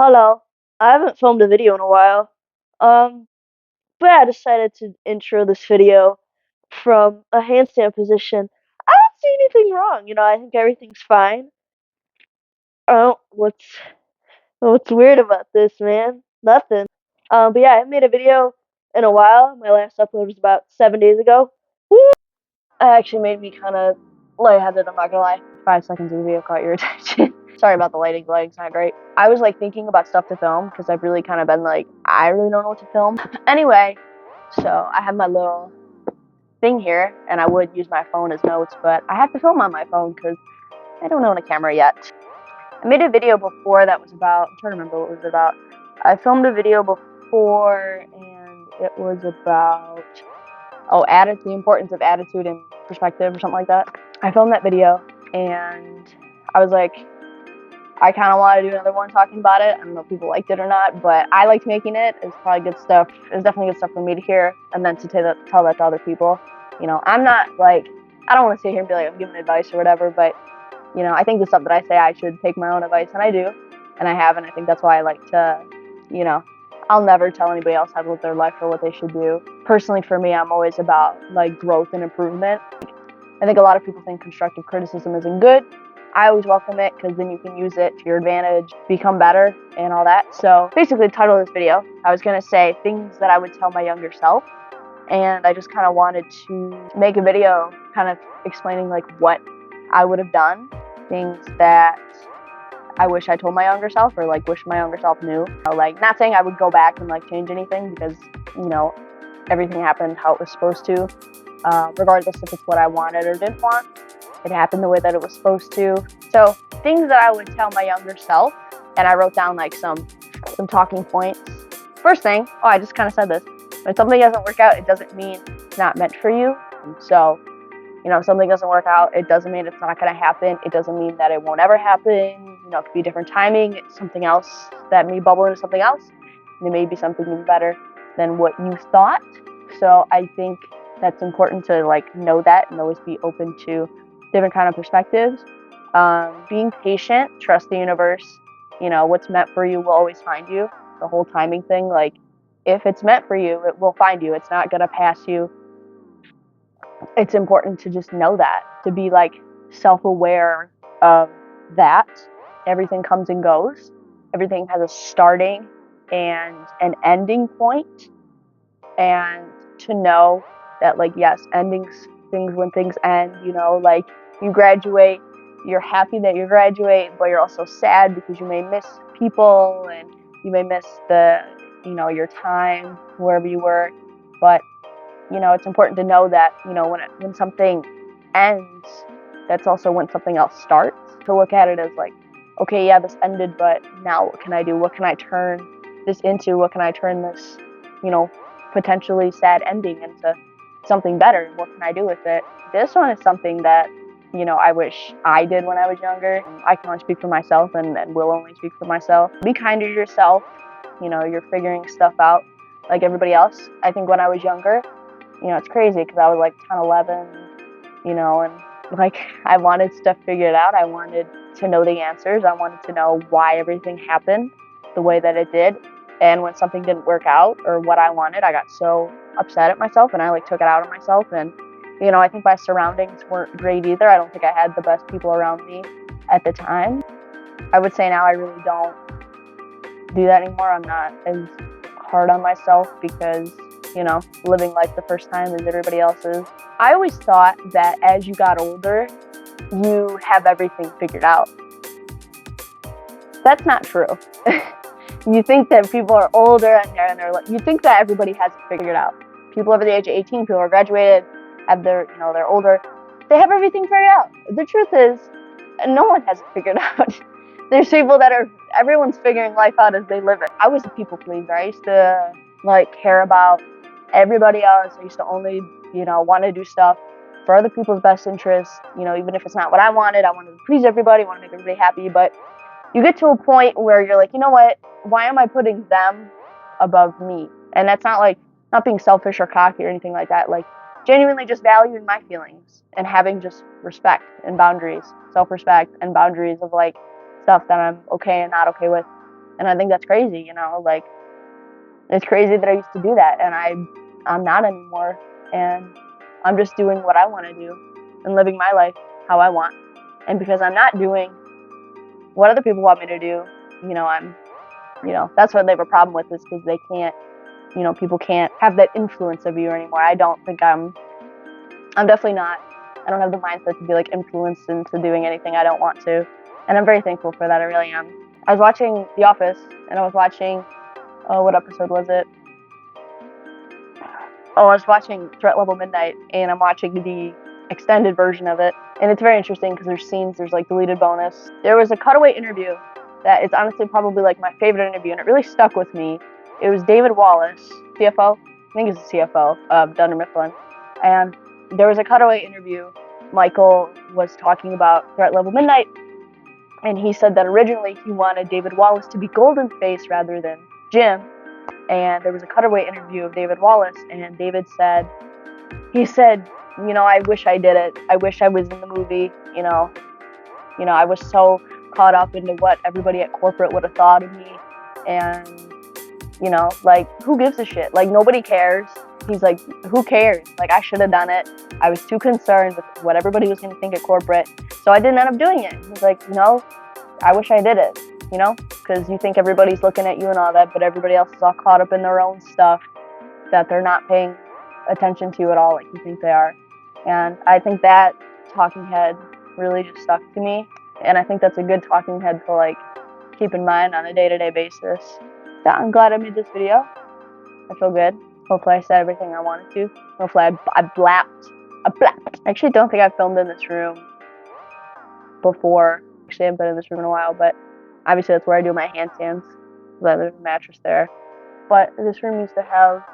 Hello. I haven't filmed a video in a while. Um, but I decided to intro this video from a handstand position. I don't see anything wrong, I think everything's fine. Oh, what's weird about this, man? Nothing. But yeah, I haven't made a video in a while. My last upload was about 7 days ago. Woo! It actually made me kind of lightheaded, I'm not gonna lie. 5 seconds of the video caught your attention. Sorry about the lighting. The lighting's not great. I was like thinking about stuff to film because I've really kind of been like, I really don't know what to film. Anyway, so I have my little thing here and I would use my phone as notes, but I have to film on my phone because I don't own a camera yet. I made a video before that was about, I'm trying to remember what it was about. I filmed a video before and it was about, the importance of attitude and perspective or something like that. I filmed that video and I was like, I kind of want to do another one talking about it. I don't know if people liked it or not, but I liked making it. It's probably good stuff. It's definitely good stuff for me to hear and then to tell that to other people. I'm not like, I don't want to sit here and be like, I'm giving advice or whatever, but, I think the stuff that I say, I should take my own advice, and I do, and I have, and I think that's why I like to, you know, I'll never tell anybody else how to live their life or what they should do. Personally, for me, I'm always about, like, growth and improvement. I think a lot of people think constructive criticism isn't good. I always welcome it because then you can use it to your advantage, become better, and all that. So basically, the title of this video, I was going to say things that I would tell my younger self. And I just kind of wanted to make a video kind of explaining like what I would have done, things that I wish I told my younger self or like wish my younger self knew. Like, not saying I would go back and like change anything because, everything happened how it was supposed to. Regardless if it's what I wanted or didn't want, it happened the way that it was supposed to. So things that I would tell my younger self, and I wrote down like some talking points. First thing, I just kind of said this. When something doesn't work out, it doesn't mean it's not meant for you. So, if something doesn't work out, it doesn't mean it's not going to happen. It doesn't mean that it won't ever happen. It could be different timing. It's something else that may bubble into something else. And it may be something even better than what you thought. So I think that's important to like know that and always be open to different kind of perspectives. Being patient, trust the universe. What's meant for you will always find you. The whole timing thing, like if it's meant for you, it will find you. It's not gonna pass you. It's important to just know that, to be like self-aware of that. Everything comes and goes. Everything has a starting and an ending point. And to know that, like, yes, things when things end, like you graduate, you're happy that you graduate, but you're also sad because you may miss people and you may miss your time wherever you were. But it's important to know that when something ends, that's also when something else starts. To look at it as like, okay, yeah, this ended, but now what can I do? What can I turn this into? What can I turn this potentially sad ending into something better? What can I do with it? This one is something that I wish I did when I was younger. I can only speak for myself and will only speak for myself. Be kind to yourself. You're figuring stuff out like everybody else. I think when I was younger, it's crazy because I was like 10, 11, and like I wanted stuff figured out. I wanted to know the answers. I wanted to know why everything happened the way that it did. And when something didn't work out or what I wanted, I got so upset at myself and I like took it out on myself. And, I think my surroundings weren't great either. I don't think I had the best people around me at the time. I would say now I really don't do that anymore. I'm not as hard on myself because, living life the first time as everybody else is. I always thought that as you got older, you have everything figured out. That's not true. You think that people are older and they're like, you think that everybody has it figured out. People over the age of 18, people who are graduated, they're older, they have everything figured out. The truth is, no one has it figured out. There's people everyone's figuring life out as they live it. I was a people pleaser. I used to care about everybody else. I used to only, want to do stuff for other people's best interests. Even if it's not what I wanted to please everybody, want to make everybody happy. But you get to a point where you're like, you know what? Why am I putting them above me? And that's not being selfish or cocky or anything like that. Like, genuinely just valuing my feelings and having just respect and boundaries, self-respect and boundaries of like stuff that I'm okay and not okay with. And I think that's crazy, you know, like, it's crazy that I used to do that, and I'm not anymore, and I'm just doing what I want to do and living my life how I want. And because I'm not doing what other people want me to do, you know, that's what they have a problem with, is because they can't, you know, people can't have that influence of you anymore. I don't think I'm definitely not. I don't have the mindset to be like influenced into doing anything I don't want to. And I'm very thankful for that. I really am. I was watching The Office, and I was watching, what episode was it? Oh, I was watching Threat Level Midnight, and I'm watching the extended version of it. And it's very interesting because there's scenes, there's like deleted bonus. There was a cutaway interview that is honestly probably like my favorite interview, and it really stuck with me. It was David Wallace, CFO. I think he's the CFO of Dunder Mifflin. And there was a cutaway interview. Michael was talking about Threat Level Midnight, and he said that originally he wanted David Wallace to be Goldenface rather than Jim. And there was a cutaway interview of David Wallace, and David said, you know, I wish I did it. I wish I was in the movie, you know, I was so caught up into what everybody at corporate would have thought of me, and, you know, like, who gives a shit? Like, nobody cares. He's like, who cares? Like, I should have done it. I was too concerned with what everybody was going to think at corporate, so I didn't end up doing it. He's like, you know, I wish I did it, you know, because you think everybody's looking at you and all that, but everybody else is all caught up in their own stuff that they're not paying attention to at all like you think they are. And I think that talking head really just stuck to me, and I think that's a good talking head to like keep in mind on a day-to-day basis. So I'm glad I made this video. I feel good. Hopefully I said everything I wanted to. Hopefully I blapped. I actually don't think I've filmed in this room before. Actually, I haven't been in this room in a while, but obviously that's where I do my handstands. There's a mattress there. But this room used to have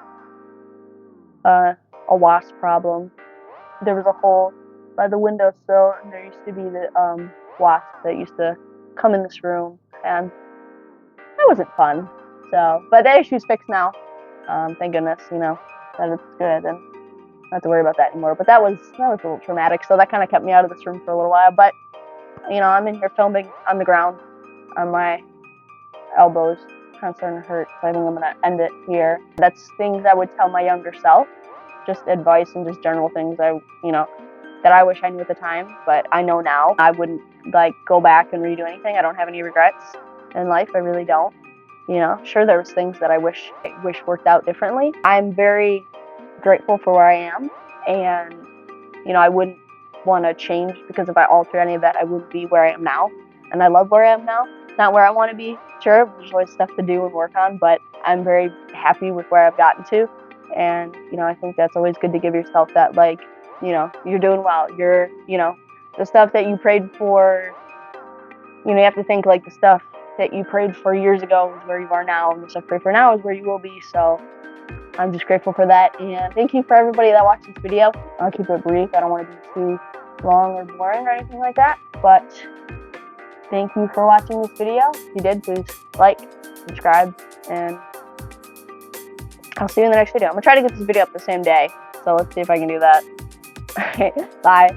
a wasp problem. There was a hole by the windowsill, and there used to be the wasp that used to come in this room, and that wasn't fun. So, but that issue's fixed now. Thank goodness, you know, that it's good, and I don't have to worry about that anymore. But that was a little traumatic, so that kind of kept me out of this room for a little while. But, you know, I'm in here filming on the ground, on my elbows, kind of starting to hurt, so I think I'm gonna end it here. That's things I would tell my younger self, just advice and just general things that I wish I knew at the time, but I know now. I wouldn't like go back and redo anything. I don't have any regrets in life. I really don't. You know, sure, there was things that I wish worked out differently. I'm very grateful for where I am, and, you know, I wouldn't want to change, because if I alter any of that, I wouldn't be where I am now. And I love where I am now. Not where I want to be. Sure, there's always stuff to do and work on, but I'm very happy with where I've gotten to. And, you know, I think that's always good to give yourself that, like, you know, you're doing well. You're, you know, the stuff that you prayed for, you know, you have to think like the stuff that you prayed for years ago is where you are now, and the stuff you pray for now is where you will be. So I'm just grateful for that, and thank you for everybody that watched this video. I'll keep it brief. I don't want to be too long or boring or anything like that, but thank you for watching this video. If you did, please like, subscribe, and I'll see you in the next video. I'm gonna try to get this video up the same day, so let's see if I can do that. Bye.